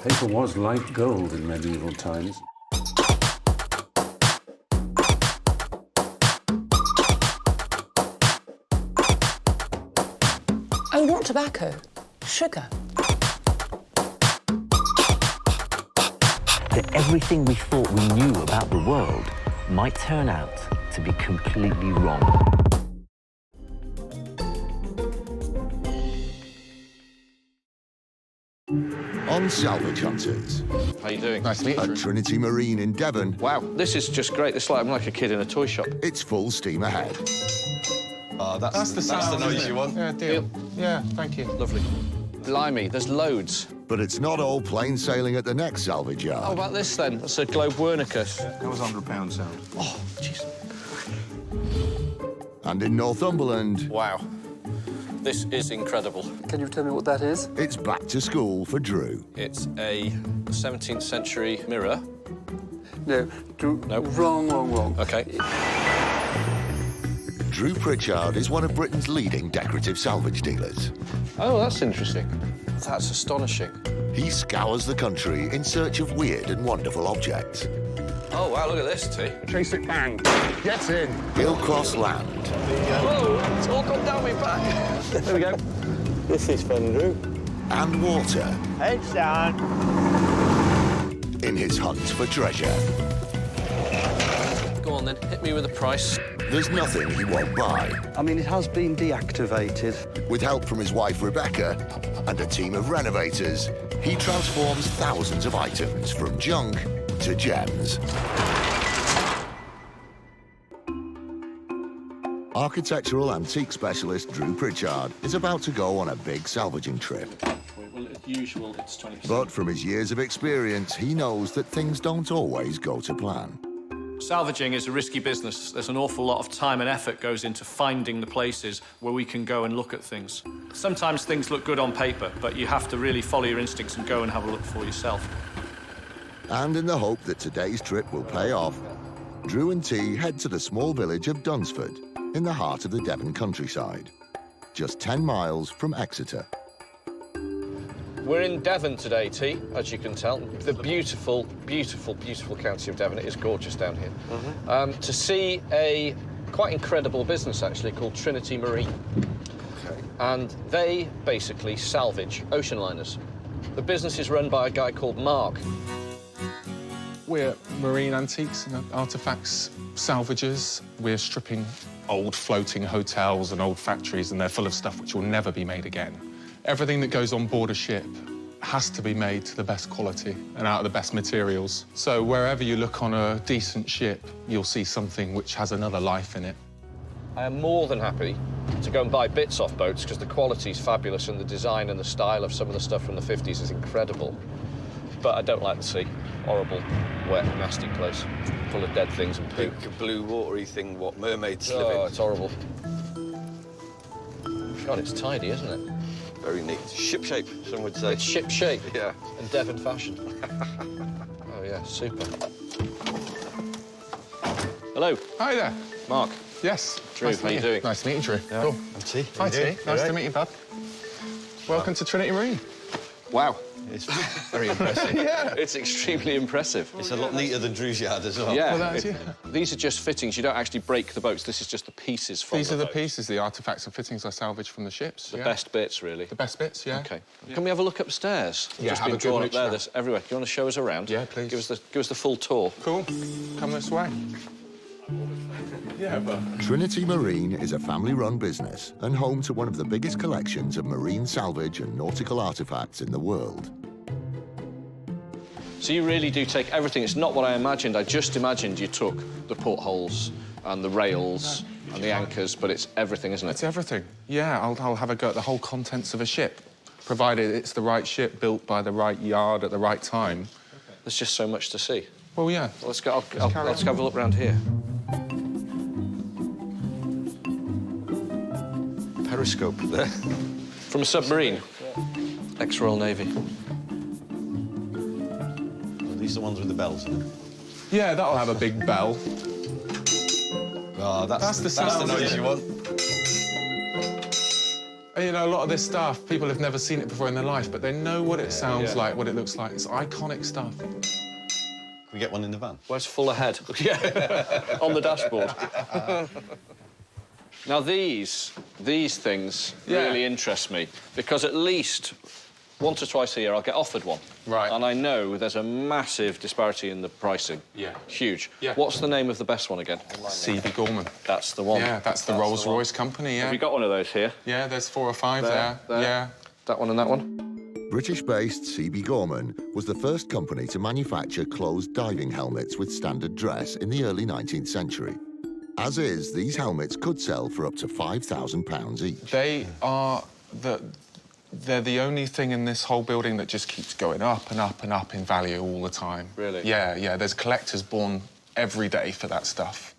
Paper was like gold in medieval times. Oh, not tobacco. Sugar. That everything we thought we knew about the world might turn out to be completely wrong. On Salvage Hunters. How you doing? Nice to meet you. At Trinity Marine in Devon. Wow, this is just great. This is like I'm like a kid in a toy shop. It's full steam ahead. That's the noise you want. Yeah, deal. Yeah, thank you. Lovely. Blimey, there's loads. But it's not all plain sailing at the next salvage How yard. about this then? That's a Globe Wernicus. That was £100 sound. Oh, jeez. And in Northumberland, Wow. This is incredible. Can you tell me what that is? it's back to school for Drew. It's a 17th century mirror. No, No. wrong. Okay. Drew Pritchard is one of Britain's leading decorative salvage dealers. Oh, that's interesting. That's astonishing. He scours the country in search of weird and wonderful objects. Oh, wow, look at this, T. Chase it, bang. Get in. He'll cross land Whoa, it's all gone down my back. There we go. This is fun, Drew. and water Heads down. in his hunt for treasure. Go on, then. Hit me with a price. There's nothing he won't buy. I mean, it has been deactivated. With help from his wife, Rebecca, and a team of renovators, he transforms thousands of items from junk to gems. Architectural antique specialist Drew Pritchard is about to go on a big salvaging trip. Well, as usual, it's 20%. But from his years of experience, he knows that things don't always go to plan. Salvaging is a risky business. There's an awful lot of time and effort goes into finding the places where we can go and look at things. Sometimes things look good on paper, but you have to really follow your instincts and go and have a look for yourself. And in the hope that today's trip will pay off, Drew and T head to the small village of Dunsford in the heart of the Devon countryside, just 10 miles from Exeter. We're in Devon today, T, as you can tell. The beautiful, beautiful, beautiful county of Devon. It is gorgeous down here. To see a quite incredible business, actually, called Trinity Marine. Okay. And they basically salvage ocean liners. The business is run by a guy called Mark. We're marine antiques and artifacts salvagers. We're stripping old floating hotels and old factories, and they're full of stuff which will never be made again. Everything that goes on board a ship has to be made to the best quality and out of the best materials. So wherever you look on a decent ship, you'll see something which has another life in it. I am more than happy to go and buy bits off boats because the quality is fabulous and the design and the style of some of the stuff from the 50s is incredible. But I don't like the sea. Horrible, wet, nasty place, full of dead things and poo. Big blue watery thing what mermaids live Oh, in. it's horrible. God, it's tidy, isn't it? Very neat. Ship shape, some would say. It's ship shape. Yeah. And Devon fashion. Oh, yeah, super. Hello, Hi there. Mark. Yes. Drew, nice to how meet you doing? Nice to meet you, Drew. Cool. I'm T. Hi, T. Nice to meet you, bud. Welcome to Trinity Marine. Wow. It's very impressive. Yeah. It's extremely impressive. It's a lot neater than Drew's yard as well. Yeah. Well, that is, yeah. These are just fittings. You don't actually break the boats. This is just the pieces from These are the boat. pieces, the artifacts and fittings I salvaged from the ships. The yeah. best bits, really. The best bits, yeah. Okay. Can we have a look upstairs? Yeah, Just have been a good drawn up look there. round. There's everywhere. Do you want to show us around? Yeah, please. Give us the full tour. Cool. Come this way. Yeah, but... Trinity Marine is a family-run business and home to one of the biggest collections of marine salvage and nautical artifacts in the world. So you really do take everything. It's not what I imagined. I just imagined you took the portholes and the rails and the anchors, but it's everything, isn't it? It's everything. Yeah, I'll have a go at the whole contents of a ship, provided it's the right ship built by the right yard at the right time. There's just so much to see. Well, yeah. Let's go. carry Let's on. have a look around here. Periscope there. From a submarine. Ex-Royal Navy. These are the ones with the bells in them. Yeah, that'll have a big bell. Oh, that's the sound, noise isn't you it? want. You know, a lot of this stuff, people have never seen it before in their life, but they know what it sounds like, what it looks like. It's iconic stuff. Can we get one in the van? Where's full ahead? Yeah, on the dashboard. Now, these things really interest me, because at least once or twice a year I'll get offered one. Right. And I know there's a massive disparity in the pricing. Yeah. Huge. Yeah. What's the name of the best one again? Siebe Gorman. That's the one. Yeah, that's the Rolls-Royce company, yeah. Have you got one of those here? Yeah, there's 4 or 5 there. Yeah. That one and that one? British-based Siebe Gorman was the first company to manufacture closed diving helmets with standard dress in the early 19th century. As is, these helmets could sell for up to £5,000 each. They are they're the only thing in this whole building that just keeps going up and up and up in value all the time. Really? Yeah, yeah. There's collectors born every day for that stuff.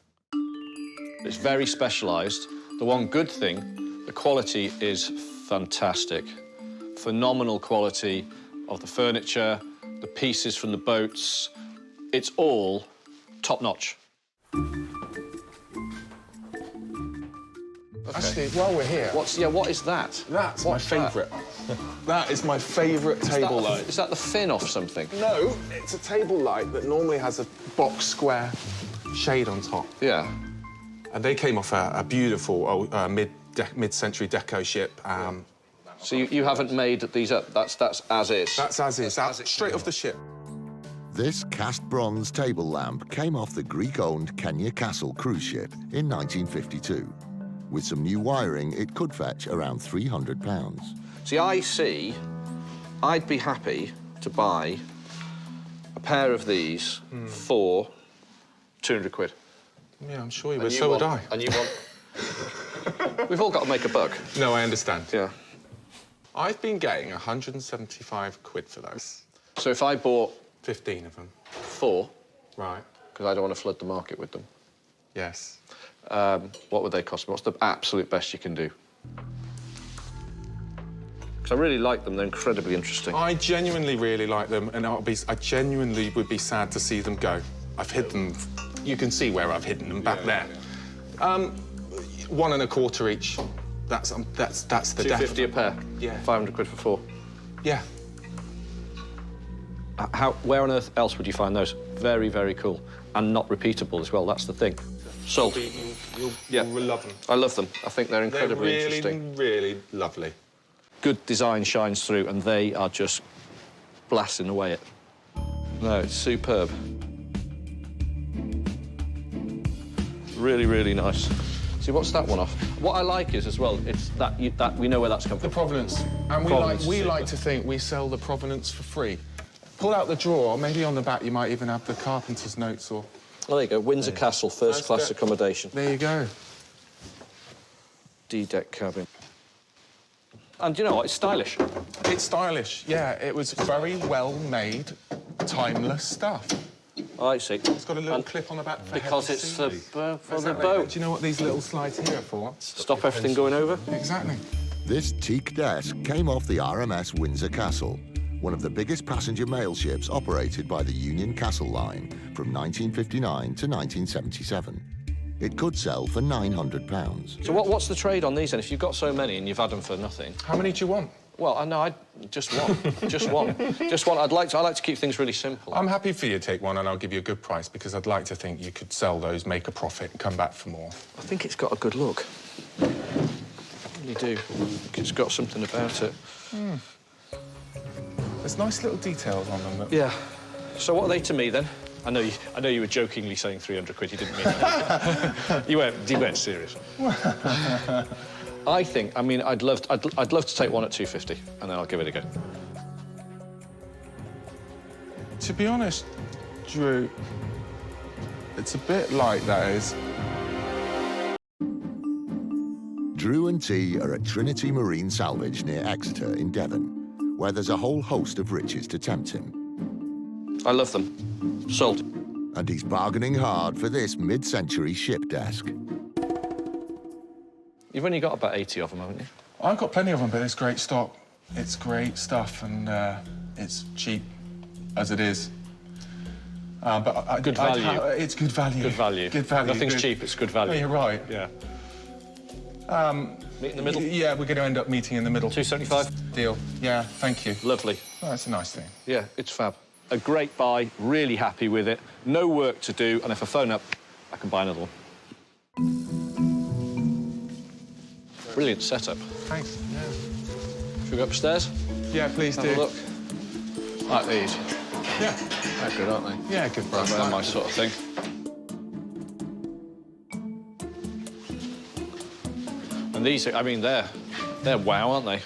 It's very specialised. The one good thing, the quality is fantastic. Phenomenal quality of the furniture, the pieces from the boats. It's all top-notch. Actually, while we're here... What is that? That's my favourite. That is my favourite table light. Is that the fin off something? No, it's a table light that normally has a box square shade on top. Yeah. And they came off a beautiful mid-century deco ship. So you haven't made these up? That's as is? That's as is. That's straight off the ship. This cast bronze table lamp came off the Greek-owned Kenya Castle cruise ship in 1952. With some new wiring, it could fetch around £300. See, I'd be happy to buy a pair of these for 200 quid. Yeah, I'm sure you would. So would I. And you want... We've all got to make a buck. No, I understand. Yeah. I've been getting 175 quid for those. So if I bought... 15 of them. 4... Right. Because I don't want to flood the market with them. Yes. What would they cost me? What's the absolute best you can do? Because I really like them. They're incredibly interesting. I genuinely really like them, and I genuinely would be sad to see them go. I've hid them. You can see where I've hidden them back there. 1 1/4 each. That's the def. £250 a pair. Yeah. 500 quid for 4. Yeah. Where on earth else would you find those? Very, very cool. And not repeatable as well, that's the thing. Sold. You'll love them. I love them. I think they're incredibly interesting. They're really, really lovely. Good design shines through, and they are just blasting away it. No, it's superb. Really, really nice. See, what's that one off? What I like is, as well, it's that we know where that's come from. The provenance. And we like to think we sell the provenance for free. Pull out the drawer, maybe on the back you might even have the carpenter's notes or... Oh, there you go. Windsor Castle, first-class accommodation. There you go. D-deck cabin. And you know what? It's stylish. It's stylish, yeah. It was very well-made, timeless stuff. I see. It's got a little clip on the back. Because it's for the boat. Do you know what these little slides here are for? Stop everything going over? Exactly. This teak desk came off the RMS Windsor Castle, one of the biggest passenger mail ships operated by the Union Castle Line from 1959 to 1977. It could sell for £900. So what's the trade on these then? If you've got so many and you've had them for nothing? How many do you want? Well, I know, just one. Just one. Just one. I like to keep things really simple. I'm happy for you to take one and I'll give you a good price because I'd like to think you could sell those, make a profit and come back for more. I think it's got a good look. I really do. I think it's got something about it. There's nice little details on them. Yeah. So what are they to me, then? I know you were jokingly saying 300 quid. You didn't mean that. you weren't serious. I think. I mean, I'd love to take one at 250, and then I'll give it a go. To be honest, Drew, it's a bit like that is. Drew and T are at Trinity Marine Salvage near Exeter in Devon, where there's a whole host of riches to tempt him. I love them. Sold. And he's bargaining hard for this mid-century ship desk. You've only got about 80 of them, haven't you? I've got plenty of them, but it's great stock. It's great stuff, and it's cheap as it is. But good value. It's good value. Good value. Good value. Nothing's cheap, it's good value. No, you're right. Yeah. Meet in the middle? Yeah, we're going to end up meeting in the middle. 275? Deal. Yeah, thank you. Lovely. Oh, that's a nice thing. Yeah, it's fab. A great buy, really happy with it. No work to do, and if I phone up, I can buy another one. Brilliant setup. Thanks. Yeah. Should we go upstairs? Yeah, please Have do. a look. Like these. Yeah. They're good, aren't they? Yeah, good for us. They're my sort of thing. And these, I mean, they're wow, aren't they?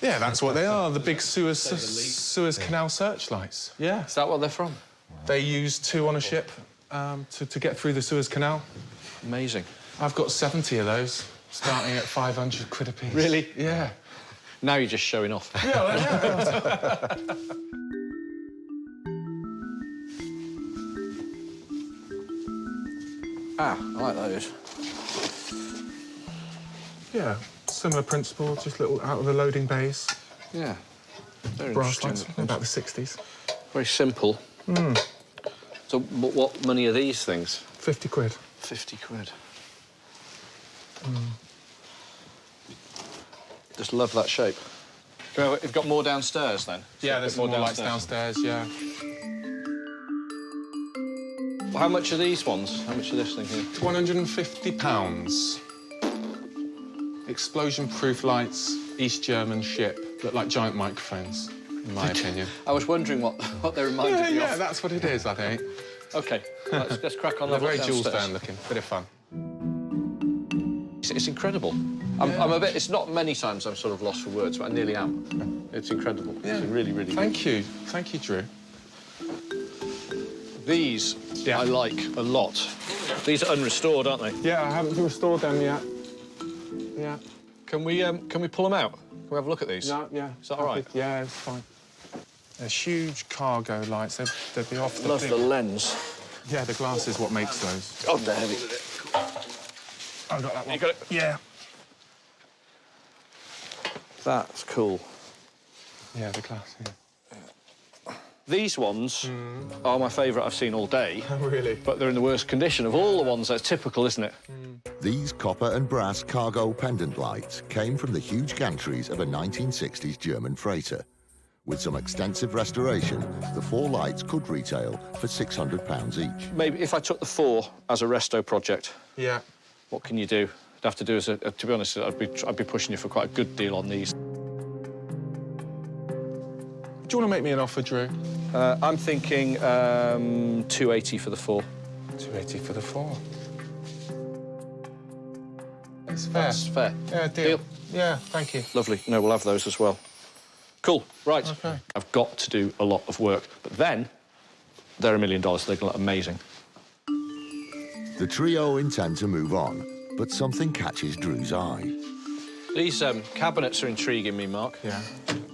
Yeah, that's what they are, the big Suez Canal searchlights. Yeah. Is that what they're from? They use 2 on a ship to get through the Suez Canal. Amazing. I've got 70 of those, starting at 500 quid a piece. Really? Yeah. Now you're just showing off. Yeah, well, yeah. Ah, I like those. Yeah, similar principle, just little out of the loading bays. Yeah. Very Brass interesting. lights, about the 60s. Very simple. So what money are these things? 50 quid. 50 quid. Just love that shape. Well, you've got more downstairs, then? Yeah, there's more lights downstairs, yeah. How much are these ones? How much are this thing here? It's £150. Explosion-proof lights, East German ship. Look like giant microphones, in my opinion. I was wondering what they reminded me Yeah, of. that's what it is, I think. OK, let's crack on. They're very downstairs. Jules Verne looking, bit of fun. It's incredible. I'm a bit. It's not many times I'm sort of lost for words, but I nearly am. It's incredible. Yeah. It's really, really Thank you, Drew. These I like a lot. These are unrestored, aren't they? Yeah, I haven't restored them yet. Yeah. Can we pull them out? Can we have a look at these? No, yeah. Is that all right? Yeah, it's fine. They're huge cargo lights. They'd be off the Love thing. the lens. Yeah, the glass is what makes those. Oh, they're heavy. I got that one. You got it? Yeah. That's cool. Yeah, the glass, yeah. These ones are my favourite I've seen all day. Oh, really? But they're in the worst condition of all the ones. That's typical, isn't it? These copper and brass cargo pendant lights came from the huge gantries of a 1960s German freighter. With some extensive restoration, the 4 lights could retail for £600 each. Maybe if I took the 4 as a resto project, Yeah. what can you do? I'd have to do to be honest, I'd be pushing you for quite a good deal on these. Do you want to make me an offer, Drew? I'm thinking 280 for the 4. 280 for the 4. It's fair. That's fair. Yeah, deal. Yeah, thank you. Lovely. No, we'll have those as well. Cool. Right. OK. I've got to do a lot of work, but then they're $1 million. They're going to look amazing. The trio intend to move on, but something catches Drew's eye. These cabinets are intriguing me, Mark. Yeah.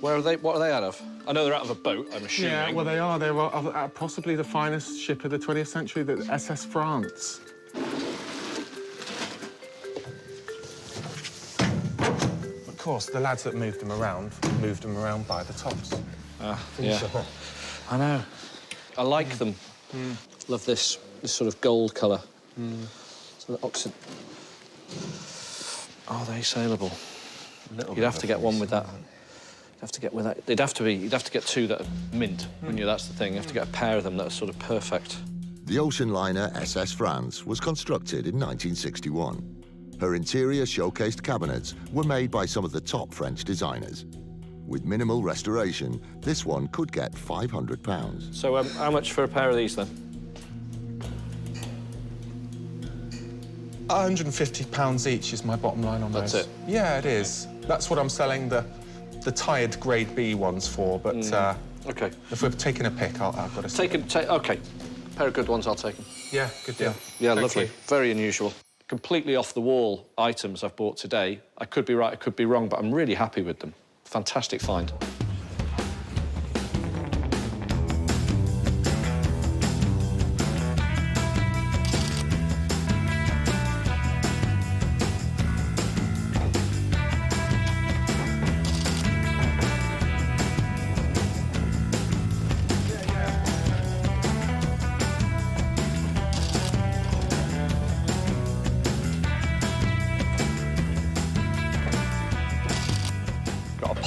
Where are they? What are they out of? I know they're out of a boat, I'm assuming. Yeah, well, they are. They were possibly the finest ship of the 20th century, the SS France. Of course, the lads that moved them around by the tops. Yeah. I know. I like them. Love this sort of gold colour. Sort of oxide. Are they saleable? You'd have to get one with that. You'd have to get with that. You'd have to get 2 that are mint, wouldn't you? That's the thing. You have to get a pair of them that are sort of perfect. The ocean liner SS France was constructed in 1961. Her interior showcased cabinets were made by some of the top French designers. With minimal restoration, this one could get £500. So how much for a pair of these, then? £150 each is my bottom line on those. That's it? Yeah, it is. That's what I'm selling the tired grade B ones for, but OK. if we're taking a pick, I've got to... OK. Pair of good ones, I'll take them. Yeah, good deal. Yeah, Thank lovely. you. Very unusual. Completely off-the-wall items I've bought today. I could be right, I could be wrong, but I'm really happy with them. Fantastic find.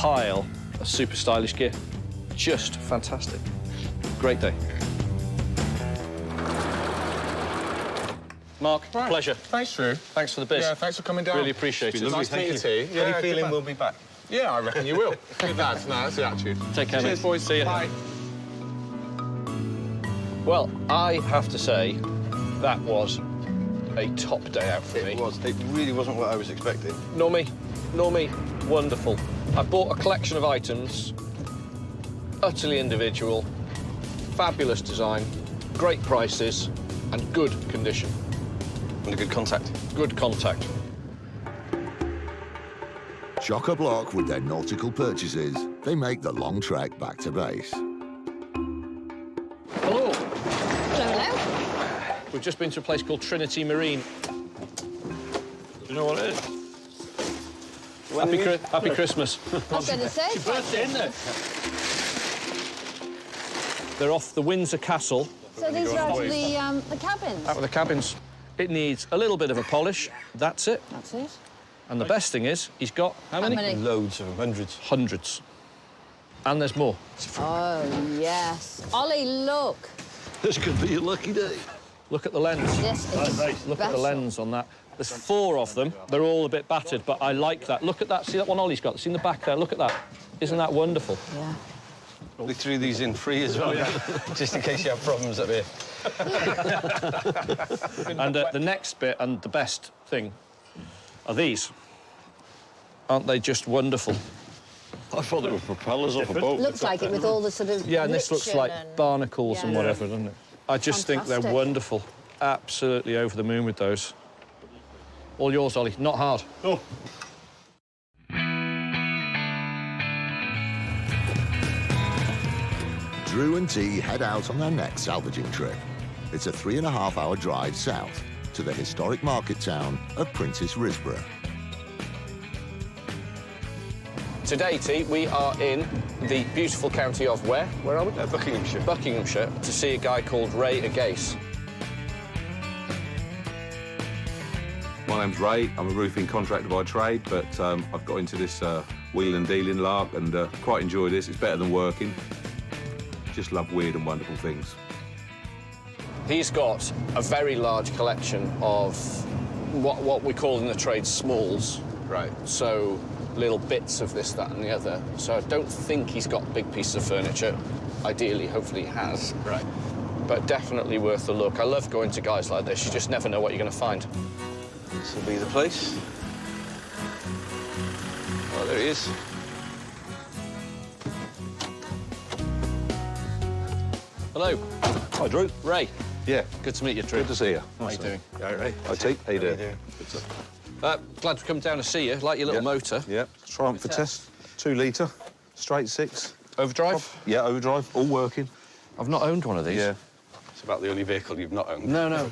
pile of super stylish gear. Just fantastic. Great day. Mark, pleasure. Thanks, Drew. Thanks for the biz. Yeah, thanks for coming down. Really appreciate it. Nice to meet you, T. Any good feeling man. we'll be back? Yeah, I reckon you will. Good lads. No, that's the attitude. Take care, Cheers, mate. boys. See you. Bye. Well, I have to say, that was a top day out for me. It was. It really wasn't what I was expecting. Nor me. Wonderful. I bought a collection of items, utterly individual, fabulous design, great prices, and good condition. And a good contact. Good contact. Chock-a-block with their nautical purchases, they make the long trek back to base. Hello. Hello. We've just been to a place called Trinity Marine. You know what it is? Happy Christmas. I was going to say. Birthday, isn't it? They're off the Windsor Castle. So these are out of the cabins? Out of the cabins. It needs a little bit of a polish. That's it. That's it. And the best thing is, he's got how many? Loads of them, hundreds. Hundreds. And there's more. Oh, yes. Ollie, look. This could be a lucky day. Look at the lens. Yes, it's Look at the lens on that. There's 4 of them. They're all a bit battered, but I like that. Look at that. See that one Ollie's got? See in the back there? Look at that. Isn't that wonderful? Yeah. We threw these in free as well, just in case you have problems up here. And the next bit, and the best thing, are these. Aren't they just wonderful? I thought they were propellers off a boat. Looks like it with all the sort of Yeah, and this looks friction like and- barnacles and Yeah. whatever, doesn't it? I just think they're Fantastic. wonderful. Absolutely over the moon with those. All yours, Ollie. Not hard. Oh. Drew and T head out on their next salvaging trip. It's a 3.5-hour drive south to the historic market town of Princess Risborough. Today, T, we are in the beautiful county of where? Where are we? Buckinghamshire. Buckinghamshire, to see a guy called Ray Agace. My name's Ray. I'm a roofing contractor by trade, but I've got into this wheel and dealing lark and quite enjoy this. It's better than working. Just love weird and wonderful things. He's got a very large collection of what we call in the trade smalls. Right. So little bits of this, that, and the other. So I don't think he's got big pieces of furniture. Ideally, hopefully he has. Right. But definitely worth a look. I love going to guys like this. You just never know what you're going to find. This will be the place. Oh, there he is. Hello. Hi, Drew. Ray. Yeah. Good to meet you, Drew. Good to see you. How you doing? All right. Hi, T. How you doing? Good stuff. Glad to come down to see you. Like your little motor. Yeah. Triumph for test. 2 litre. Straight 6. Overdrive? Yeah, overdrive. All working. I've not owned one of these. Yeah. It's about the only vehicle you've not owned. No.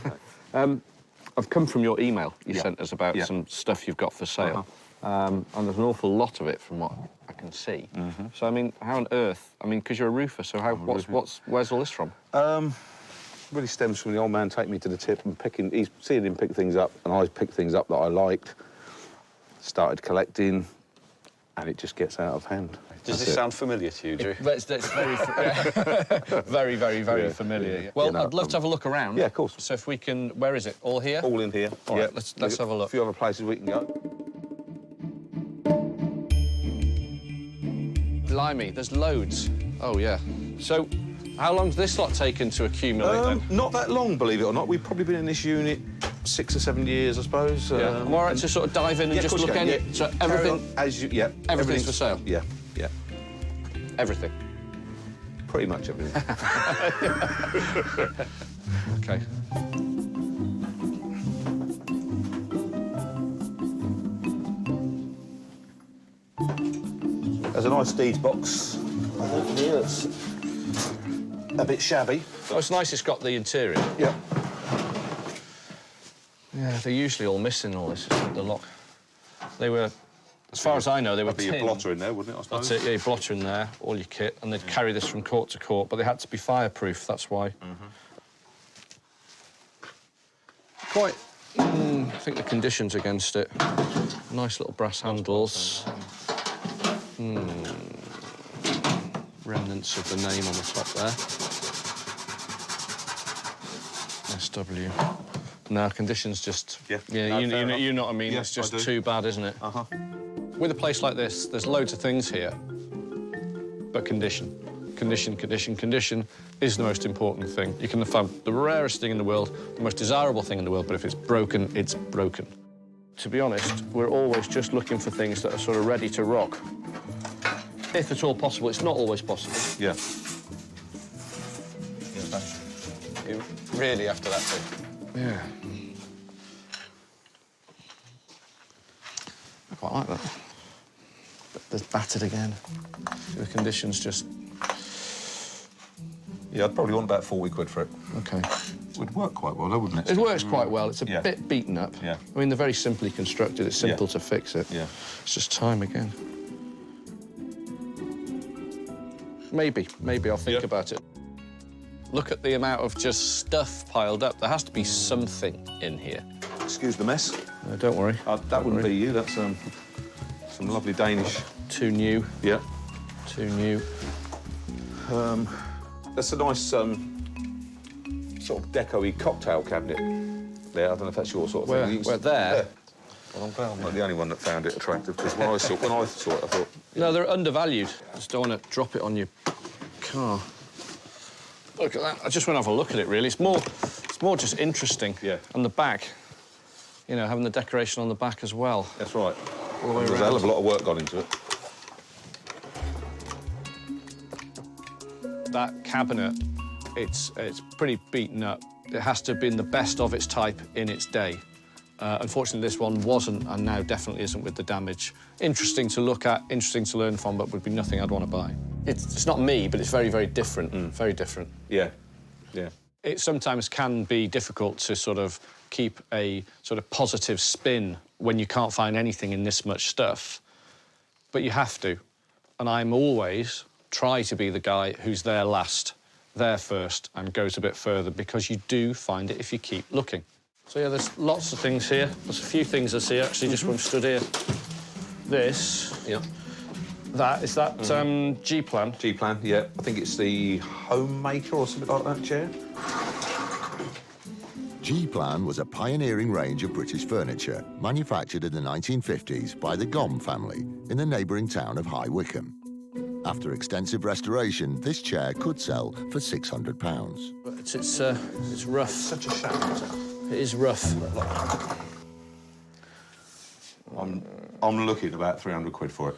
I've come from your email you sent us about Yeah. some stuff you've got for sale. And there's an awful lot of it from what I can see. So, I mean, how on earth? I mean, because you're a roofer, so where's all this from? Really stems from the old man taking me to the tip and picking. He's seeing him pick things up, and I picked things up that I liked. Started collecting, and it just gets out of hand. Does this sound familiar to you, Drew? It's very, very familiar. Yeah. Well, Yeah, no, I'd love to have a look around. Yeah, of course. So if we can, where is it? All here? All in here. All yeah. right, let's have a look. A few other places we can go. Blimey, there's loads. Oh, yeah. So, how long's this lot taken to accumulate, then? Not that long, believe it or not. We've probably been in this unit 6 or 7 years, I suppose. Yeah. I'm all right to sort of dive in and Yeah, just of course look you in. can. So Carry everything, on as you, yeah. everything's for sale? Yeah, yeah. Everything. Pretty much everything. Okay. There's a nice deeds box. I think here it's a bit shabby. Oh, it's nice it's got the interior. Yeah. Yeah, they're usually all missing all this, the lock. They were, as far as I know, they were That'd be your tin. blotter in there, wouldn't it, I suppose? That's it, yeah, your blotter in there, all your kit, and they'd carry this from court to court, but they had to be fireproof, that's why. Quite, I think the conditions against it. Nice little brass handles. Remnants of the name on the top there. SW. No, conditions just... Yeah. Yeah, No, you know what I mean. Yeah, it's just I do. too bad, isn't it? Uh-huh. With a place like this, there's loads of things here, but condition. Condition is the most important thing. You can find the rarest thing in the world, the most desirable thing in the world, but if it's broken, it's broken. To be honest, we're always just looking for things that are sort of ready to rock. If at all possible. It's not always possible. Yeah. You really after that thing? Yeah. I quite like that. But there's battered again. The conditions just... Yeah, I'd probably want about 40 quid for it. OK. It would work quite well, though, wouldn't it? It works quite well. It's a bit beaten up. Yeah. I mean, they're very simply constructed. It's simple to fix it. Yeah. It's just time again. Maybe I'll think about it. Look at the amount of just stuff piled up. There has to be something in here. Excuse the mess. No, don't worry. That wouldn't be you. That's some lovely Danish. Too new. Yeah. Too new. That's a nice sort of deco-y cocktail cabinet there. I don't know if that's your sort of thing. Where there? Yeah. Well, I'm glad I'm not the only one that found it attractive, because when I saw it, I thought... No, they're undervalued. Just don't want to drop it on your car. Look at that. I just want to have a look at it, really. It's more just interesting. Yeah. And the back, you know, having the decoration on the back as well. That's right. All the way There's a hell of a lot of work gone into it. That cabinet, it's pretty beaten up. It has to have been the best of its type in its day. Unfortunately, this one wasn't, and now definitely isn't with the damage. Interesting to look at, interesting to learn from, but would be nothing I'd want to buy. It's not me, but it's very, very different. Very different. Yeah. Yeah. It sometimes can be difficult to sort of keep a sort of positive spin when you can't find anything in this much stuff, but you have to. And I'm always try to be the guy who's there last, there first, and goes a bit further, because you do find it if you keep looking. So, yeah, there's lots of things here. There's a few things I see, actually, just when I'm stood here. This. Yeah. Is that G-plan? G-plan, yeah. I think it's the Homemaker or something like that chair. G-plan was a pioneering range of British furniture manufactured in the 1950s by the Gorman family in the neighbouring town of High Wycombe. After extensive restoration, this chair could sell for £600. But it's rough. Such a shaft. It is rough. I'm looking about 300 quid for it.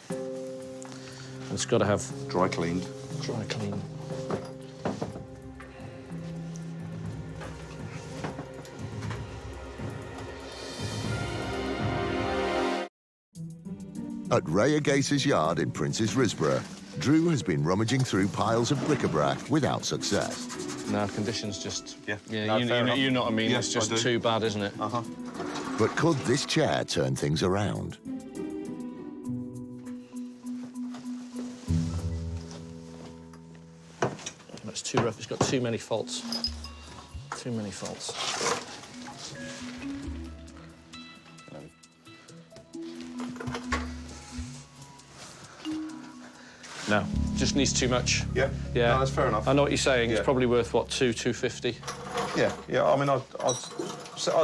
It's got to have... Dry cleaned. Dry clean. At Ray Agace's yard in Prince's Risborough, Drew has been rummaging through piles of bric-a-brac without success. No, conditions just... Yeah. Yeah, you know what I mean. Yeah, it's just I do. too bad, isn't it? Uh-huh. But could this chair turn things around? It's too rough. It's got too many faults. Too many faults. No, just needs too much. Yeah. Yeah. No, that's fair enough. I know what you're saying. Yeah. It's probably worth, what, 250? Yeah, yeah. I mean, I'd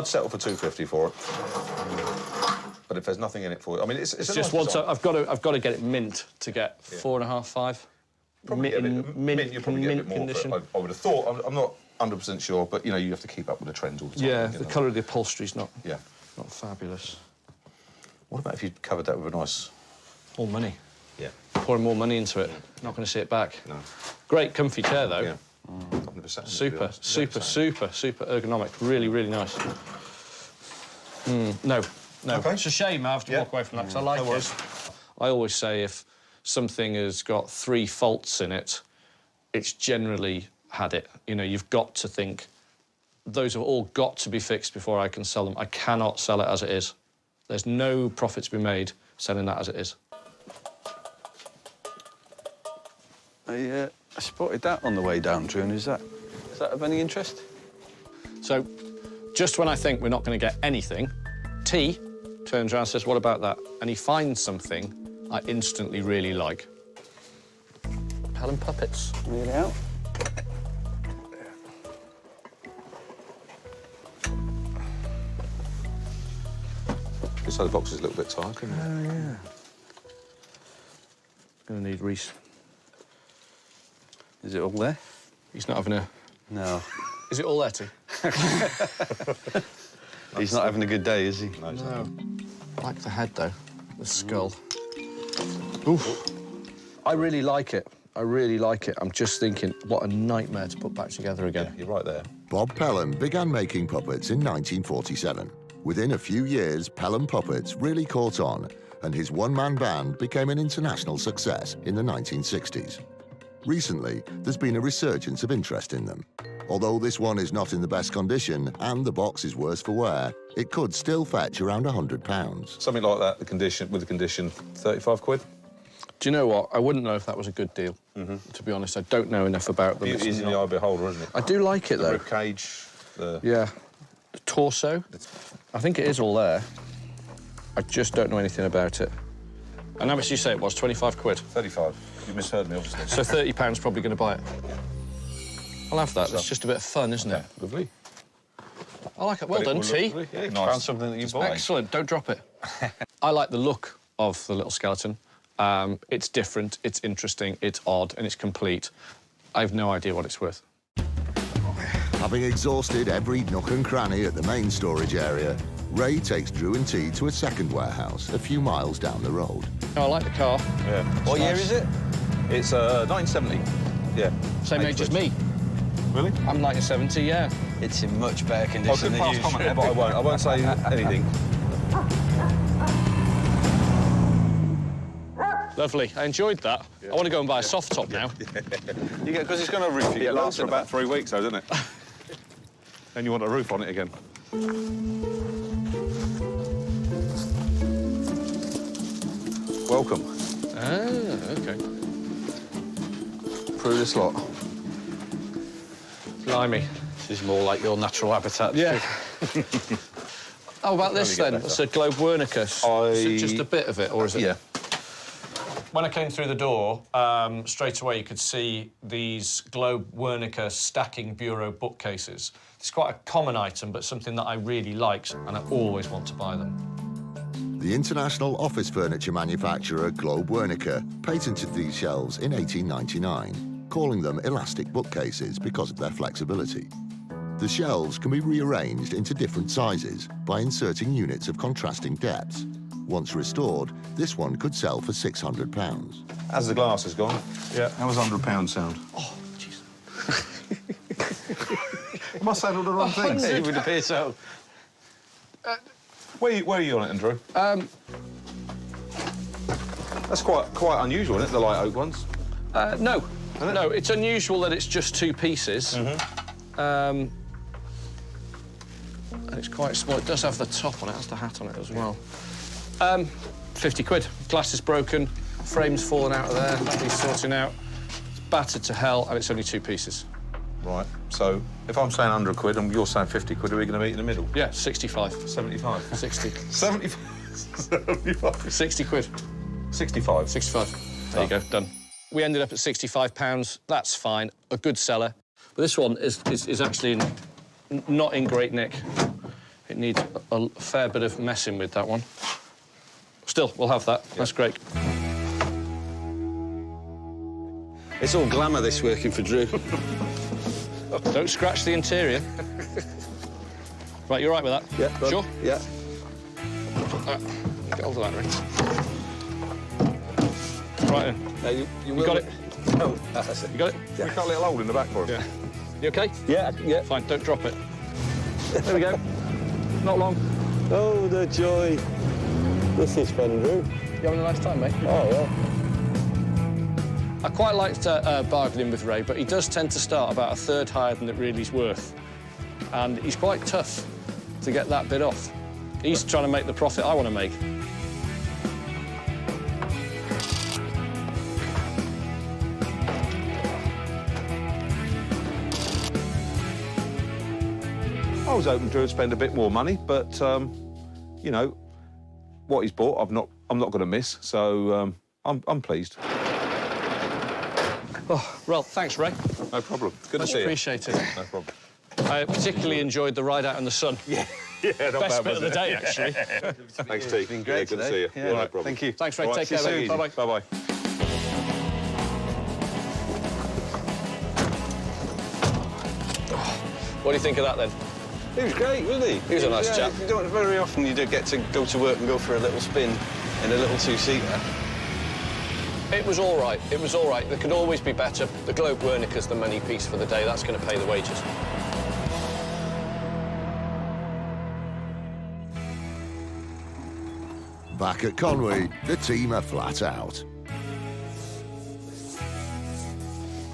settle for 250 for it. But if there's nothing in it for it, I mean, it's It's a just nice once design. I've got to get it mint to get 4.5, 5. Probably get a bit, mint, you probably get a bit more condition. for it, I would have thought. I'm not 100% sure, but, you know, you have to keep up with the trends all the time. Yeah, you the know. colour of the upholstery's not Yeah. fabulous. What about if you covered that with a nice... All money. Yeah. Pouring more money into it. Not going to see it back. No. Great comfy chair, though. Yeah. I've never sat in it, to be Super, honest. super, super, super ergonomic. Really, really nice. No. Okay. It's a shame I have to walk away from that, because I like No it. I always say if something has got 3 faults in it, it's generally had it. You know, you've got to think, those have all got to be fixed before I can sell them. I cannot sell it as it is. There's no profit to be made selling that as it is. I spotted that on the way down, Drew, and is that of any interest? So, just when I think we're not going to get anything, T turns around and says, what about that? And he finds something I instantly really like. Pelham puppets. Reel it out. This other box is a little bit tight, isn't it? Oh, yeah. Gonna need Reese. Is it all there? He's not having a... No. Is it all there, T? He's not having a good day, is he? No, it's No. not. I like the head, though. The skull. Oof. I really like it. I really like it. I'm just thinking, what a nightmare to put back together again. Yeah, you're right there. Bob Pelham began making puppets in 1947. Within a few years, Pelham Puppets really caught on, and his one-man band became an international success in the 1960s. Recently, there's been a resurgence of interest in them. Although this one is not in the best condition and the box is worse for wear, it could still fetch around £100. Something like that, with the condition, 35 quid. Do you know what? I wouldn't know if that was a good deal, to be honest. I don't know enough about them. Beauty is in the eye of the beholder, isn't it? I do like it, The though. rib cage, the... Yeah. The torso. I think it is all there. I just don't know anything about it. And how much did you say it was? 25 quid? 35. You misheard me, obviously. So £30 probably going to buy it. I'll have that. It's just a bit of fun, isn't it? Lovely. I like it. Well done, T. Yeah, Nice. found something that you buy. Excellent. Don't drop it. I like the look of the little skeleton. It's different, it's interesting, it's odd, and it's complete. I have no idea what it's worth. Having exhausted every nook and cranny at the main storage area, Ray takes Drew and T to a second warehouse a few miles down the road. Oh, I like the car. Yeah. What year is it? It's 1970. Yeah. Same age as me. Really? I'm 1970, yeah. It's in much better I condition could than pass you. comment there, but I won't. I won't say anything. Lovely. I enjoyed that. I want to go and buy a soft top now. You get, because it's going to roof you. It lasts for about 3 weeks, though, doesn't it? And you want a roof on it again. Welcome. Ah, OK. Through this lot. Blimey. This is more like your natural habitat. Yeah. How about this, then? It's a Globe Wernicke. Is it just a bit of it, or is it...? Yeah. When I came through the door, straight away you could see these Globe Wernicke stacking bureau bookcases. It's quite a common item, but something that I really liked, and I always want to buy them. The international office furniture manufacturer Globe Wernicke patented these shelves in 1899, calling them elastic bookcases because of their flexibility. The shelves can be rearranged into different sizes by inserting units of contrasting depths. Once restored, this one could sell for £600. As the glass has gone. Yeah. How was £100 sound? Oh, jeez. I must say all the wrong things. It would appear so. Where are you on it, Andrew? That's quite unusual, isn't it, the light oak ones? No. No, it's unusual that it's just 2 pieces. And it's quite small. It does have the top on it, has the hat on it as well. 50 quid. Glass is broken, frame's fallen out of there, that needs sorting out. It's battered to hell, and it's only 2 pieces. Right. So if I'm saying 100 quid and you're saying 50 quid, are we going to meet in the middle? Yeah, 65. 75. 60. 75. 75. 60 quid. 65. 65. There you go, done. We ended up at £65. That's fine. A good seller. But this one is actually not in great nick. It needs a fair bit of messing with, that one. Still, we'll have that. That's great. It's all glamour, this, working for Drew. Don't scratch the interior. Right, you're right with that? Yeah. Done. Sure? Yeah. Get hold of that, Rick. Right then. You You got it? Oh, that's it. You got it? Yeah. We've got a little hole in the back for him. Yeah. You OK? Yeah, yeah. Fine, don't drop it. There we go. Not long. Oh, the joy. This is fun, Drew. You having a nice time, mate? Oh, yeah. I quite liked bargaining with Ray, but he does tend to start about a third higher than it really is worth. And he's quite tough to get that bit off. He's trying to make the profit I want to make. I was hoping Drew would spend a bit more money, but, you know, what he's bought, I'm not going to miss. So I'm pleased. Oh, well, thanks, Ray. No problem. Good to Much see you. appreciated. No problem. I particularly enjoyed the ride out in the sun. Yeah, not Best bad, bit was of the it? day, actually. Thanks, T. It's been great good to today. see you. Yeah, no problem. thank you. Thanks, Ray. All right, Take care, see you mate. soon. Bye-bye. Bye-bye. What do you think of that, then? He was great, wasn't he? He was a nice chap. You don't very often you do get to go to work and go for a little spin in a little two-seater. It was all right. It was all right. There could always be better. The Globe Wernicke's the money piece for the day. That's going to pay the wages. Back at Conwy, the team are flat out.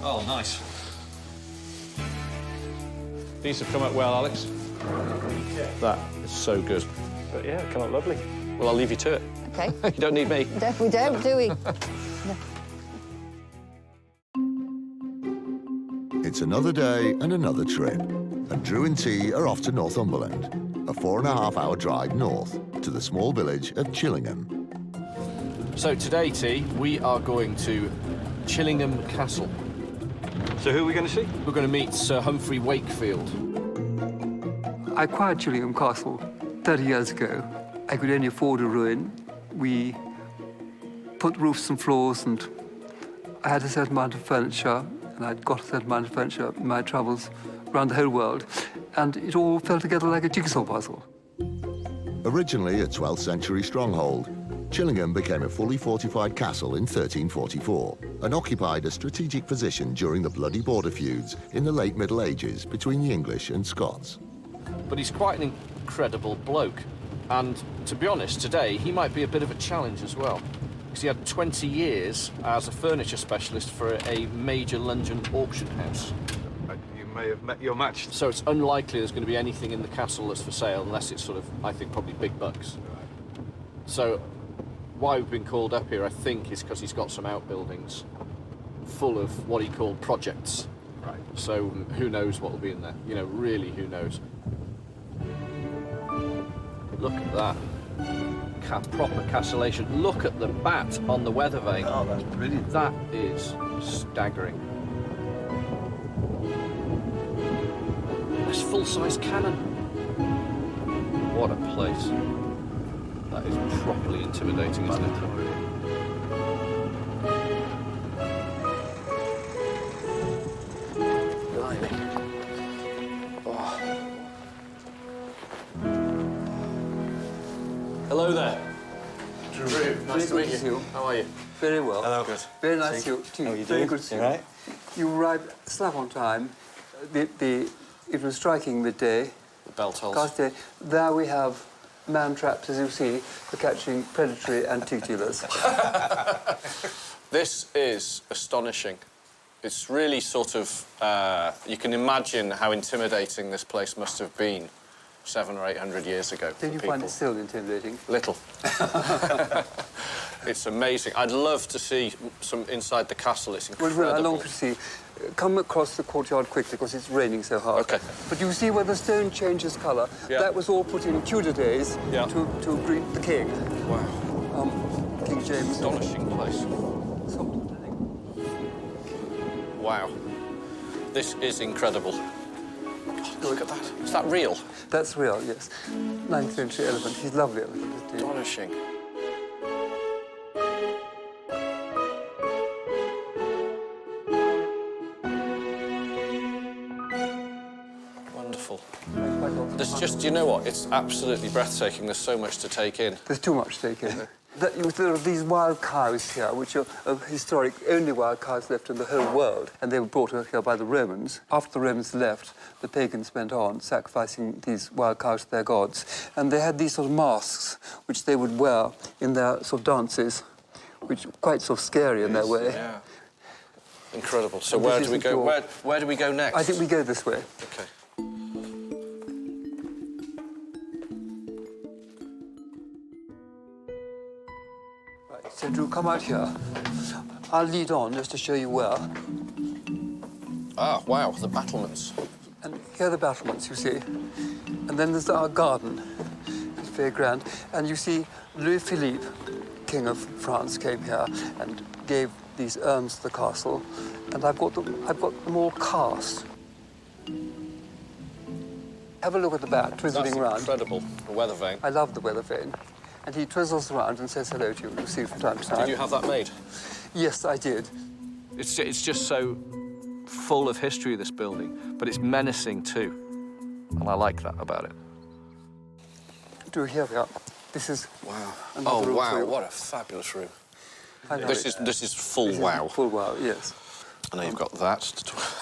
Oh, nice. These have come out well, Alex. Yeah. That is so good. But yeah, come out lovely. Well, I'll leave you to it. Okay. You don't need me. We don't, do we? It's another day and another trip, and Drew and T are off to Northumberland, a 4.5-hour drive north to the small village of Chillingham. So today, T, we are going to Chillingham Castle. So who are we going to see? We're going to meet Sir Humphrey Wakefield. I acquired Chillingham Castle 30 years ago. I could only afford a ruin. We put roofs and floors, and I had a certain amount of furniture, and I'd got a certain amount of furniture in my travels around the whole world, and it all fell together like a jigsaw puzzle. Originally a 12th century stronghold, Chillingham became a fully fortified castle in 1344 and occupied a strategic position during the bloody border feuds in the late Middle Ages between the English and Scots. But he's quite an incredible bloke. And to be honest, today, he might be a bit of a challenge as well. Because he had 20 years as a furniture specialist for a major London auction house. You may have met your match. So it's unlikely there's going to be anything in the castle that's for sale, unless it's sort of, I think, probably big bucks. So why we've been called up here, I think, is because he's got some outbuildings full of what he called projects. Right. So who knows what will be in there? You know, really, who knows? Look at that. Proper castellation. Look at the bat on the weather vane. Oh, that's brilliant. That is staggering. This full-size cannon. What a place. That is properly intimidating, isn't it? Blimey. Oh. Hello there. Drew, nice to meet you. How are you? Very well. Hello. Good. Very nice to you. How are you Very doing? good to see You you. all right? You arrived slap on time. It was striking midday. The bell tolls. Last day. There we have man traps, as you see, for catching predatory antique dealers. This is astonishing. It's really sort of, you can imagine how intimidating this place must have been 700 or 800 years ago. Did you find it still intimidating? Little. It's amazing. I'd love to see some inside the castle. It's incredible. Well, I long to see. Come across the courtyard quickly because it's raining so hard. Okay. But you see where the stone changes colour? Yeah. That was all put in Tudor days Yeah. to greet the king. Wow. King James. Astonishing place. Something. Wow. This is incredible. God, look at that. Is that real? That's real, yes. 9th century elephant. He's lovely elephant, isn't he? Astonishing. Wonderful. There's just, you know what? It's absolutely breathtaking. There's so much to take in. There's too much to take in. There are these wild cows here, which are historic, only wild cows left in the whole world. And they were brought here by the Romans. After the Romans left, the pagans went on sacrificing these wild cows to their gods. And they had these sort of masks, which they would wear in their sort of dances, which are quite sort of scary in their way. Yeah. Incredible. So And where this do we is go? your- Where do we go next? I think we go this way. Okay. Right, so Drew, come out here. I'll lead on just to show you where. Ah, wow, the battlements. And here are the battlements, you see. And then there's our garden. It's very grand. And you see Louis Philippe, King of France, came here and gave these urns to the castle, and I've got them all cast. Have a look at the back, twizzling around. Incredible, the weather vane. I love the weather vane. And he twizzles around and says hello to you. You'll see from time to time. Did you have that made? Yes, I did. It's just so full of history, this building, but it's menacing too. And I like that about it. Drew, here we are. This is Wow. another room for you. What a fabulous room. I love This it. is full This is wow. full wow, yes. I know you've got that.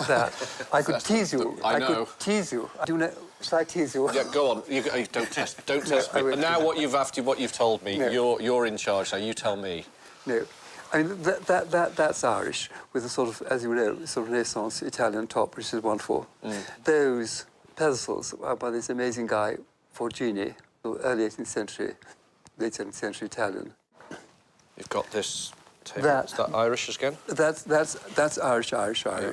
That. I could tease you. I know. could tease you. Do you know, shall I tease you? Yeah, go on. You don't test. Don't test I me. won't Now do what you've told me, No. you're in charge. Now you tell me. No. I mean, that's Irish, with a sort of, as you know, sort of Renaissance Italian top, which is wonderful. Those pedestals are by this amazing guy, Forgini, early 18th century, late 17th century Italian. You've got this table. That- Is that Irish again? That's Irish. Yeah.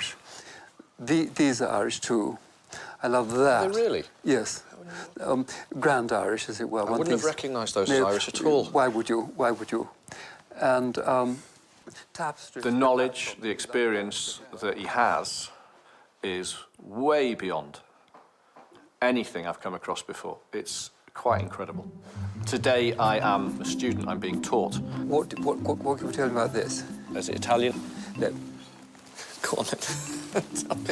These are Irish too. I love that. Are they really? Yes. Grand Irish, as it were. I wouldn't have recognised those as Irish at all. Why would you? Why would you? And tapestry. The knowledge, the experience that he has is way beyond anything I've come across before. It's quite incredible. Today I am a student, I'm being taught. What can you tell me about this? Is it Italian? No. Go on then. Tell me.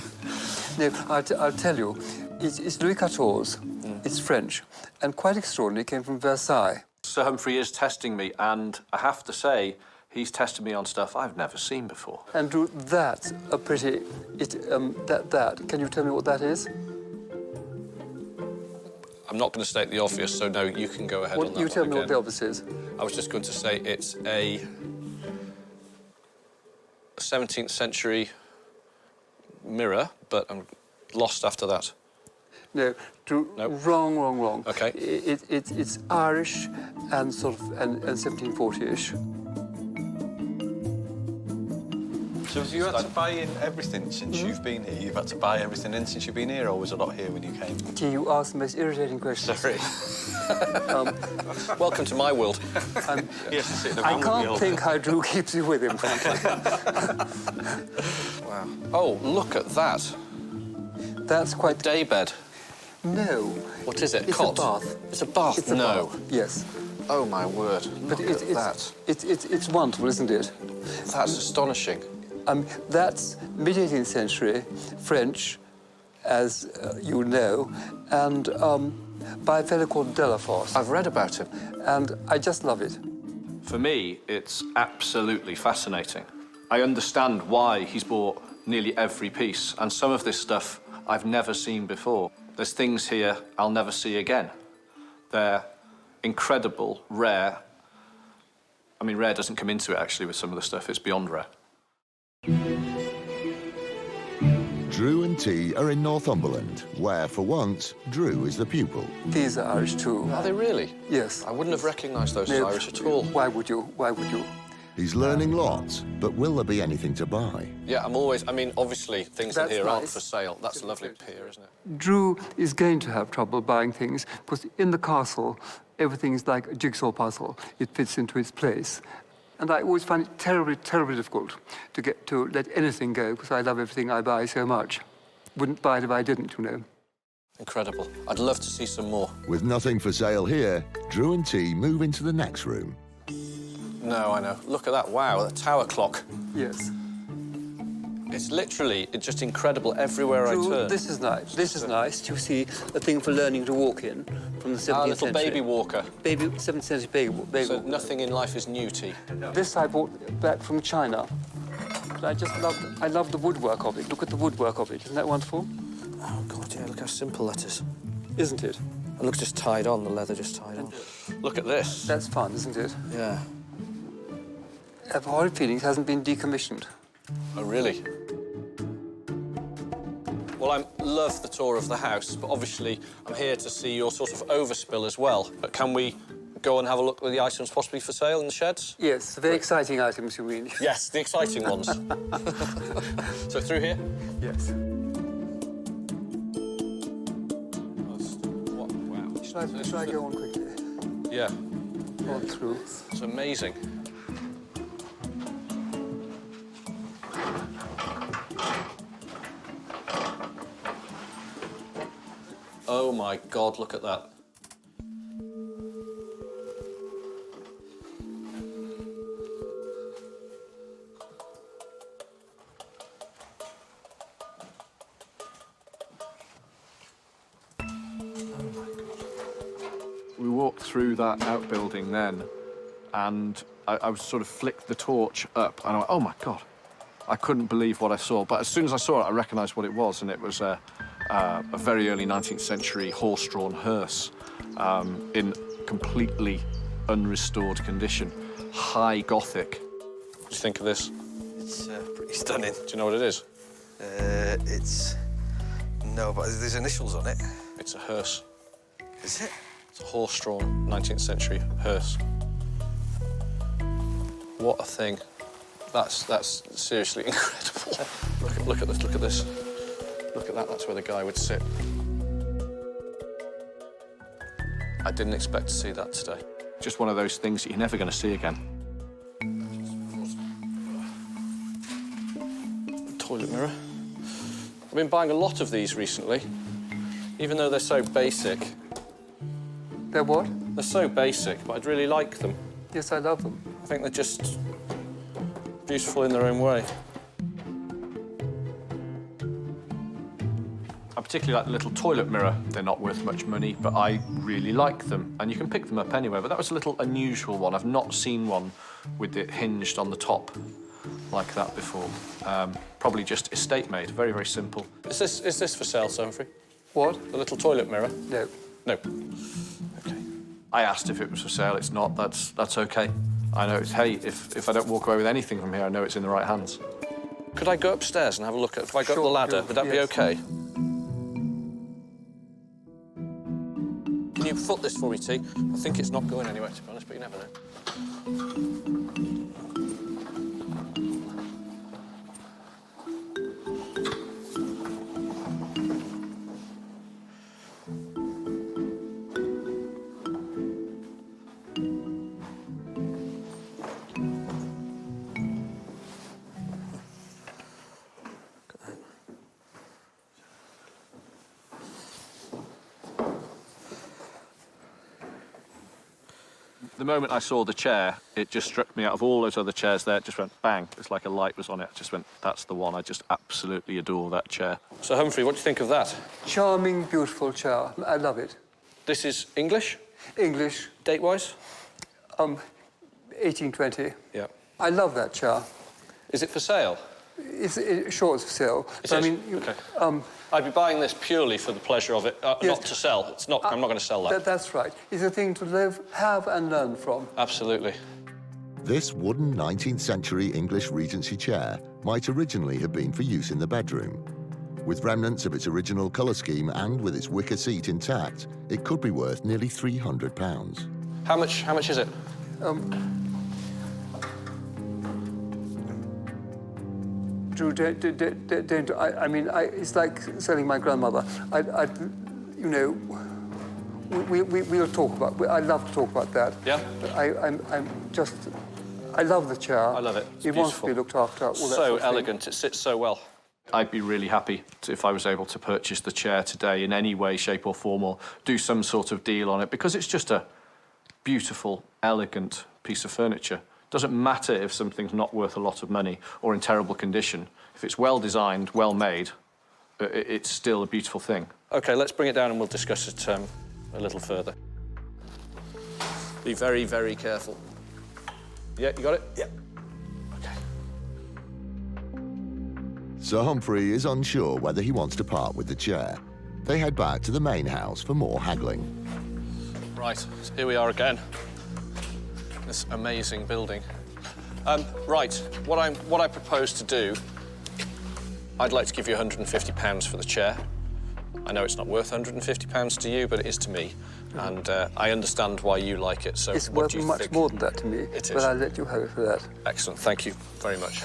No, I'll tell you. It's Louis XIV's. It's French, and quite extraordinary. It came from Versailles. Sir Humphrey is testing me, and I have to say, he's tested me on stuff I've never seen before. And Drew, that's a pretty. Can you tell me what that is? I'm not going to state the obvious, so no, you can go ahead on that You tell one me what again. the obvious is. I was just going to say it's a 17th century mirror, but I'm lost after that. No, Drew, Nope. wrong. Okay. It's Irish and sort of and 1740-ish. So have you had to buy in everything since you've been here? You've had to buy everything in since you've been here, or was it not here when you came? Gee, you asked the most irritating questions. Sorry. Welcome to my world. He has to sit in a I room with can't me all think how Drew keeps you with him, frankly. Wow. Oh, look at that. That's quite... Daybed. No. What is it? It's Cot? a bath. It's a bath? It's a No. bath, yes. Oh, my word. But Look at that. it's wonderful, isn't it? That's astonishing. That's mid-18th century French, as you know, and by a fellow called Delafosse. I've read about him. And I just love it. For me, it's absolutely fascinating. I understand why he's bought nearly every piece, and some of this stuff I've never seen before. There's things here I'll never see again. They're incredible, rare. I mean, rare doesn't come into it, actually, with some of the stuff. It's beyond rare. Drew and T are in Northumberland, where, for once, Drew is the pupil. These are Irish too. Are they really? Yes. I wouldn't have recognised those as No, Irish at all. Why would you? Why would you? He's learning lots, but will there be anything to buy? Yeah, I mean, obviously, things in That's here aren't nice. for sale. That's a lovely pier, isn't it? Drew is going to have trouble buying things because in the castle, everything is like a jigsaw puzzle. It fits into its place. And I always find it terribly difficult to let anything go because I love everything I buy so much. Wouldn't buy it if I didn't, you know. Incredible. I'd love to see some more. With nothing for sale here, Drew and T move into the next room. No, I know. Look at that. Wow, that tower clock. Yes. It's literally just incredible everywhere Drew, I turn. this is nice. This is nice. You see a thing for learning to walk in from the 17th Our little century. baby walker. 17th century baby So walker. nothing in life is new, T. This I bought back from China. But I love the woodwork of it. Look at the woodwork of it. Isn't that wonderful? Oh, God, yeah, look how simple that is. Isn't it? It looks just tied on, the leather just tied on. Look at this. That's fun, isn't it? Yeah. I have horrid feelings hasn't been decommissioned. Oh, really? Well, I love the tour of the house, but obviously I'm here to see your sort of overspill as well. But can we go and have a look at the items possibly for sale in the sheds? Yes, very exciting items, you mean? Yes, the exciting ones. So through here? Yes. Wow. Shall I go on quickly? Yeah. all through. It's amazing. Oh my God, look at that. We walked through that outbuilding then, and I sort of flicked the torch up, and I went, oh my God. I couldn't believe what I saw, but as soon as I saw it, I recognised what it was, and it was a very early 19th century horse-drawn hearse in completely unrestored condition, high Gothic. What do you think of this? It's pretty stunning. Do you know what it is? No, but there's initials on it. It's a hearse. Is it? It's a horse-drawn 19th century hearse. What a thing. That's seriously incredible. Look at this, look at this. Look at that, that's where the guy would sit. I didn't expect to see that today. Just one of those things that you're never going to see again. Toilet mirror. I've been buying a lot of these recently, even though they're so basic. They're what? They're so basic, but I'd really like them. Yes, I love them. I think they're just beautiful in their own way. I particularly like the little toilet mirror. They're not worth much money, but I really like them. And you can pick them up anywhere, but that was a little unusual one. I've not seen one with it hinged on the top like that before. Probably just estate made, very, very simple. Is this for sale, Sir Humphrey? What? The little toilet mirror? No. No. OK. I asked if it was for sale. It's not. That's OK. I know it's, hey, if I don't walk away with anything from here, I know it's in the right hands. Could I go upstairs and have a look at it? If I go up the ladder, would that be OK? Can you foot this for me, T? I think it's not going anywhere, to be honest, but you never know. The moment I saw the chair, it just struck me out of all those other chairs there. It just went bang. It's like a light was on it. I just went, that's the one. I just absolutely adore that chair. So, Humphrey, what do you think of that? Charming, beautiful chair. I love it. This is English? English. Date-wise? 1820. Yeah. I love that chair. Is it for sale? Sure, it's for sale. It but is? I mean, OK. I'd be buying this purely for the pleasure of it, yes. not to sell. It's not. I'm not going to sell that. That's right. It's a thing to live, have and learn from. Absolutely. This wooden 19th century English Regency chair might originally have been for use in the bedroom. With remnants of its original colour scheme and with its wicker seat intact, it could be worth nearly £300. How much is it? Drew, don't. I mean, it's like selling my grandmother. You know, we'll talk about. I'd love to talk about that. Yeah. I love the chair. I love it. It wants to be looked after. All that So sort of elegant. thing. It sits so well. I'd be really happy if I was able to purchase the chair today in any way, shape or form, or do some sort of deal on it, because it's just a beautiful, elegant piece of furniture. Doesn't matter if something's not worth a lot of money or in terrible condition. If it's well designed, well made, it's still a beautiful thing. OK, let's bring it down and we'll discuss it a little further. Be very, very careful. Yeah, you got it? Yeah. OK. Sir Humphrey is unsure whether he wants to part with the chair. They head back to the main house for more haggling. Right, so here we are again. This amazing building. Right, what I propose to do, I'd like to give you £150 for the chair. I know it's not worth £150 to you, but it is to me. And I understand why you like it, so it's what worth do you much think? more than that to me. It is. But I'll let you have it for that. Excellent, thank you very much.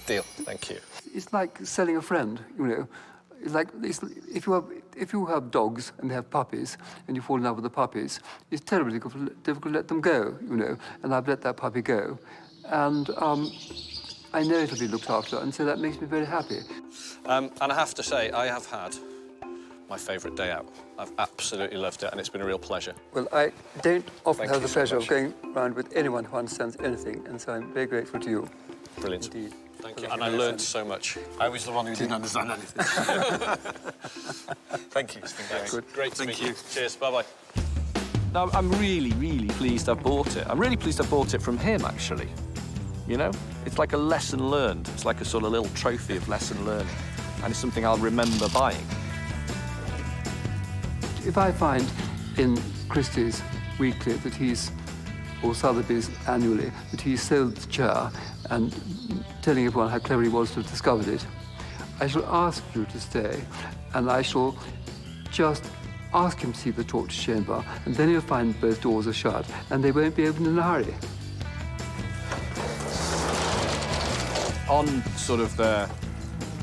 Deal, thank you. It's like selling a friend, you know. It's like, if you are If you have dogs and they have puppies and you fall in love with the puppies, it's terribly difficult to let them go, you know, and I've let that puppy go. And I know it'll be looked after, and so that makes me very happy. And I have to say, I have had my favourite day out. I've absolutely loved it, and it's been a real pleasure. Well, I don't often Thank have you the so pleasure much. of going around with anyone who understands anything, and so I'm very grateful to you. Brilliant. Indeed. Thank you. And I learned so much. I was the one who didn't understand anything. Thank you. It's been great. Good. Great to Thank meet you. you. Cheers. Bye-bye. No, I'm really, really pleased I bought it. I'm really pleased I bought it from him, actually. You know? It's like a lesson learned. It's like a sort of little trophy of lesson learned. And it's something I'll remember buying. If I find in Christie's weekly that he's, or Sotheby's annually, that he sold the chair and telling everyone how clever he was to have discovered it, I shall ask you to stay, and I shall just ask him to see the torture chamber, and then he'll find both doors are shut, and they won't be opened in a hurry. On sort of the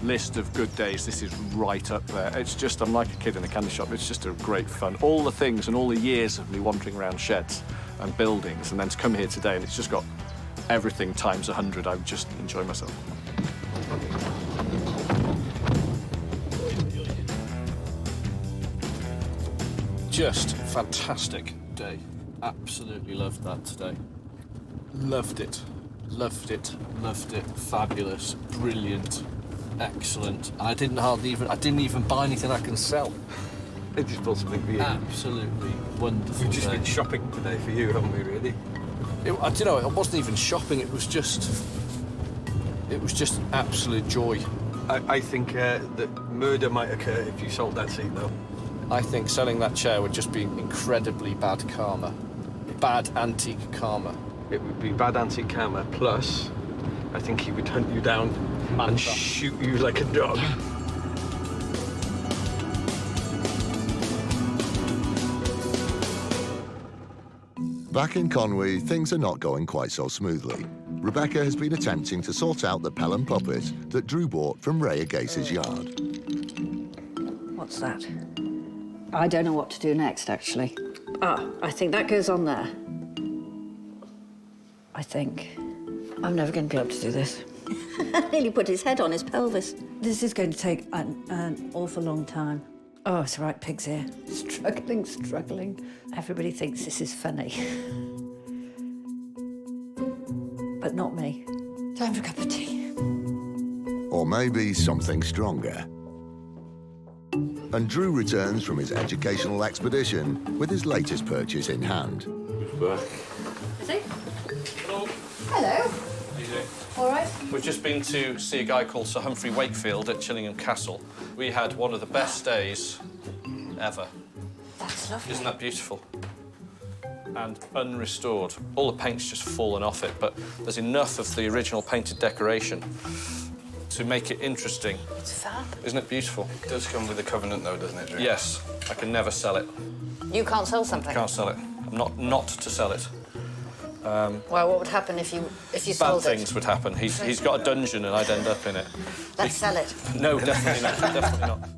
list of good days, this is right up there. It's just, I'm like a kid in a candy shop. It's just a great fun. All the things and all the years of me wandering around sheds and buildings, and then to come here today, and it's just got everything times 100. I just enjoy myself. Just fantastic day. Absolutely loved that today. Loved it. Loved it. Loved it. Fabulous. Brilliant. Excellent. And I didn't even buy anything I can sell. I just bought something for you. Absolutely wonderful. We've just day. been shopping today for you, haven't we, really? Do you know, it wasn't even shopping. It was just absolute joy. I think that murder might occur if you sold that seat, though. I think selling that chair would just be incredibly bad karma. Bad antique karma. It would be bad antique karma, plus I think he would hunt you down and shoot you like a dog. Back in Conwy, things are not going quite so smoothly. Rebecca has been attempting to sort out the Pelham puppet that Drew bought from Ray Agace's yard. What's that? I don't know what to do next, actually. Ah, I think that goes on there. I think. I'm never going to be able to do this. Nearly put his head on his pelvis. This is going to take an awful long time. Oh, it's right, pig's ear. Struggling. Everybody thinks this is funny. But not me. Time for a cup of tea. Or maybe something stronger. And Drew returns from his educational expedition with his latest purchase in hand. Is he? Hello. Hello. How you doing? All right. We've just been to see a guy called Sir Humphrey Wakefield at Chillingham Castle. We had one of the best days ever. That's lovely. Isn't that beautiful? And unrestored. All the paint's just fallen off it, but there's enough of the original painted decoration to make it interesting. It's fab. Isn't it beautiful? It does come with a covenant, though, doesn't it, Drew? Yes. I can never sell it. You can't sell something? Can't sell it. I'm not to sell it. Well, what would happen if you Bad sold it? things would happen. He's got a dungeon and I'd end up in it. Let's sell it. No, definitely not. Definitely not.